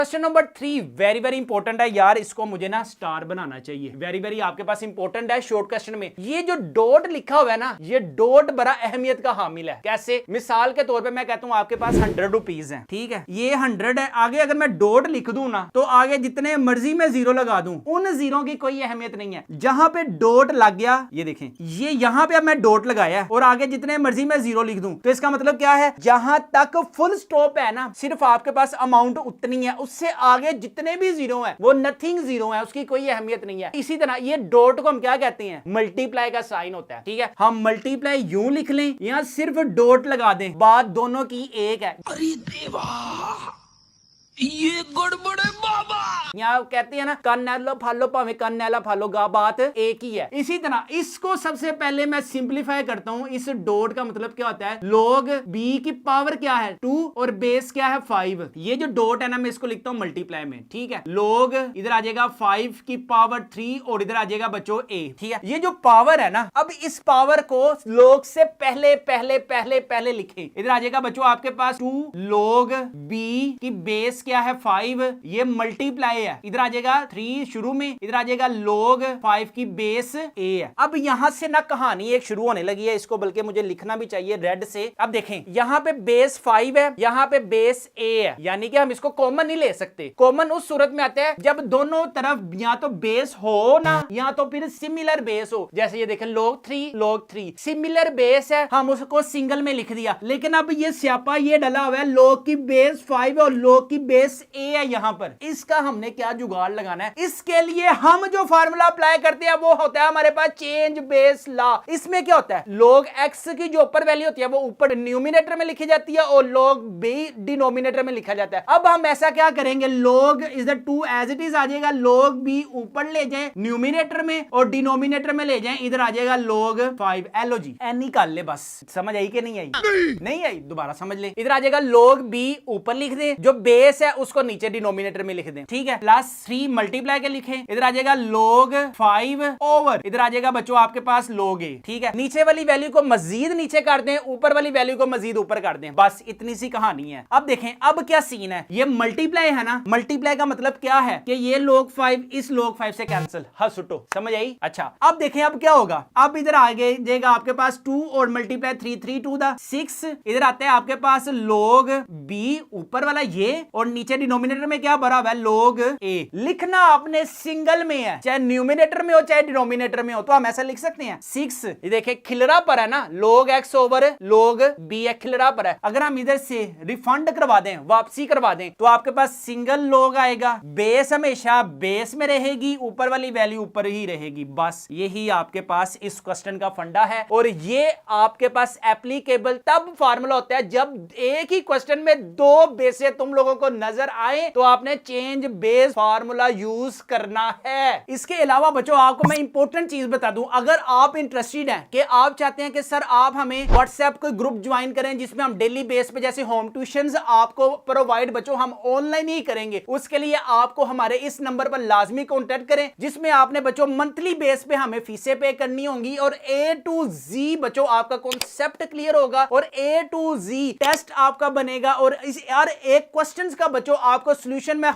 Question number 3 very very important है यार, इसको मुझे ना स्टार बनाना चाहिए। वेरी वेरी आपके पास इंपॉर्टेंट है। शॉर्ट क्वेश्चन में ये जो डॉट लिखा हुआ है ना, ये डॉट बड़ा अहमियत का हामिल है। कैसे? मिसाल के तौर पे मैं कहता हूं आपके पास 100 रुपीज है, ठीक है, ये 100 है। आगे अगर मैं डॉट लिख दूं ना, तो आगे जितने मर्जी मैं जीरो लगा दूं, उन जीरो की कोई अहमियत नहीं है। जहां पे डॉट लग गया, ये देखें, ये यहां पे अब मैं डॉट लगाया और आगे जितने मर्जी मैं जीरो लिख दूं, तो इसका मतलब क्या है? जहां तक फुल स्टॉप है ना, सिर्फ आपके पास अमाउंट उतनी है, उससे आगे जितने भी जीरो है वो नथिंग जीरो है, उसकी कोई अहमियत नहीं है। इसी तरह ये डॉट को हम क्या कहते हैं? मल्टीप्लाई का साइन होता है, ठीक है। हम मल्टीप्लाई यूं लिख लें या सिर्फ डॉट लगा दें, बात दोनों की एक है। अरे देवा, ये गड़बड़ है बाबा। यहाँ कहते हैं ना, कन्नैलो फालो भावे कन्नैला फालो गा, बात एक ही है। इसी तरह इसको सबसे पहले मैं सिंप्लीफाई करता हूं। इस डॉट का मतलब क्या होता है? log b की पावर क्या है? 2 और बेस क्या है? 5। ये जो डॉट है ना, मैं इसको लिखता हूं मल्टीप्लाई में, ठीक है। log इधर आ जाएगा 5 की पावर 3 और इधर आ जाएगा बच्चों a, ठीक है। ये जो पावर है ना, अब इस पावर को log से पहले पहले पहले पहले लिखें। इधर आ जाएगा बच्चों आपके पास 2 log b की बेस क्या है? 5। ये मल्टीप्लाई है, इधर आ जाएगा 3 शुरू में, इधर आ जाएगा log 5 की बेस a है। अब यहां से ना कहानी एक शुरू होने लगी है, इसको बल्कि मुझे लिखना भी चाहिए रेड से। अब देखें, यहां पे बेस 5 है, यहां पे बेस a है, यानी कि हम इसको कॉमन नहीं ले सकते। कॉमन उस सूरत में आता है जब दोनों तरफ या तो बेस हो ना, या तो फिर सिमिलर बेस हो। जैसे ये देखें log 3 सिमिलर बेस है, हम उसको सिंगल में लिख दिया। लेकिन अब ये स्यापा ये डला हुआ है, log की बेस 5 और log की बेस a है। यहां पर इसका हमने क्या जुगाड़ लगाना है? इसके लिए हम जो फार्मूला अप्लाई करते हैं वो होता है हमारे पास चेंज बेस लॉ। इसमें क्या होता है? log x की जो ऊपर वैल्यू होती है वो ऊपर न्यूमिनेटर में लिखी जाती है और log b डिनोमिनेटर में लिखा जाता है। अब हम ऐसा क्या करेंगे? log is the 2 as it is आ जाएगा, log b ऊपर ले जाए न्यूमिनेटर में और डिनोमिनेटर में ले जाए, इधर आ जाएगा log 5। एलो जी एन निकाल ले, बस समझ आई कि नहीं आई? नहीं आई, दोबारा समझ ले। इधर आ जाएगा log b ऊपर लिख दे, जो बेस है उसको नीचे डिनोमिनेटर में लिख दें, ठीक है। प्लस 3 मल्टीप्लाई के लिखें, इधर आ जाएगा log 5 ओवर इधर आ जाएगा बच्चों आपके पास log a, ठीक है। नीचे वाली वैल्यू को मजीद नीचे कर दें, ऊपर वाली वैल्यू को मजीद ऊपर कर दें, बस इतनी सी कहानी है। अब देखें अब क्या सीन है। ये मल्टीप्लाई है ना, मल्टीप्लाई का मतलब क्या है कि ये log 5 इस log 5 से कैंसिल, हसुटो, समझ आई? अच्छा अब देखें अब क्या होगा। अब इधर आगे जाएगा आपके पास 2 और मल्टीप्लाई 3 टू द 6, इधर आता है आपके पास log b ऊपर वाला ये और नीचे डिनोमिनेटर में क्या भरा हुआ है? log a। लिखना आपने सिंगल में है, चाहे न्यूमिनेटर में हो चाहे डिनोमिनेटर में हो, तो हम ऐसा लिख सकते हैं 6। ये देखिए खिलरा पर है ना, log x over log b है, खिलरा पर है। अगर हम इधर से रिफंड करवा दें, वापसी करवा दें, तो आपके पास सिंगल log आएगा। बेस हमेशा बेस में रहेगी, ऊपर वाली वैल्यू ऊपर ही रहेगी। बस यही आपके पास इस क्वेश्चन का फंडा है और ये आपके पास एप्लीकेबल तब फार्मूला होता है जब एक ही क्वेश्चन में दो बेसे तुम लोगों को नजर आए, तो आपने चेंज बेस फार्मूला यूज करना है। इसके अलावा बच्चों आपको मैं इंपॉर्टेंट चीज बता दूं, अगर आप इंटरेस्टेड हैं कि आप चाहते हैं कि सर आप हमें व्हाट्सएप कोई ग्रुप ज्वाइन करें जिसमें हम डेली बेस पे जैसे होम ट्यूशंस आपको प्रोवाइड बच्चों हम ऑनलाइन ही करेंगे, उसके लिए आपको हमारे इस नंबर पर लाजमी कांटेक्ट करें, जिसमें आपने बच्चों मंथली बेस पे हमें फीसें पे करनी होंगी और A to Z बच्चों आपका कॉन्सेप्ट क्लियर होगा और A to Z टेस्ट आपका बनेगा और इस यार एक क्वेश्चंस का बच्चों आपको सॉल्यूशन में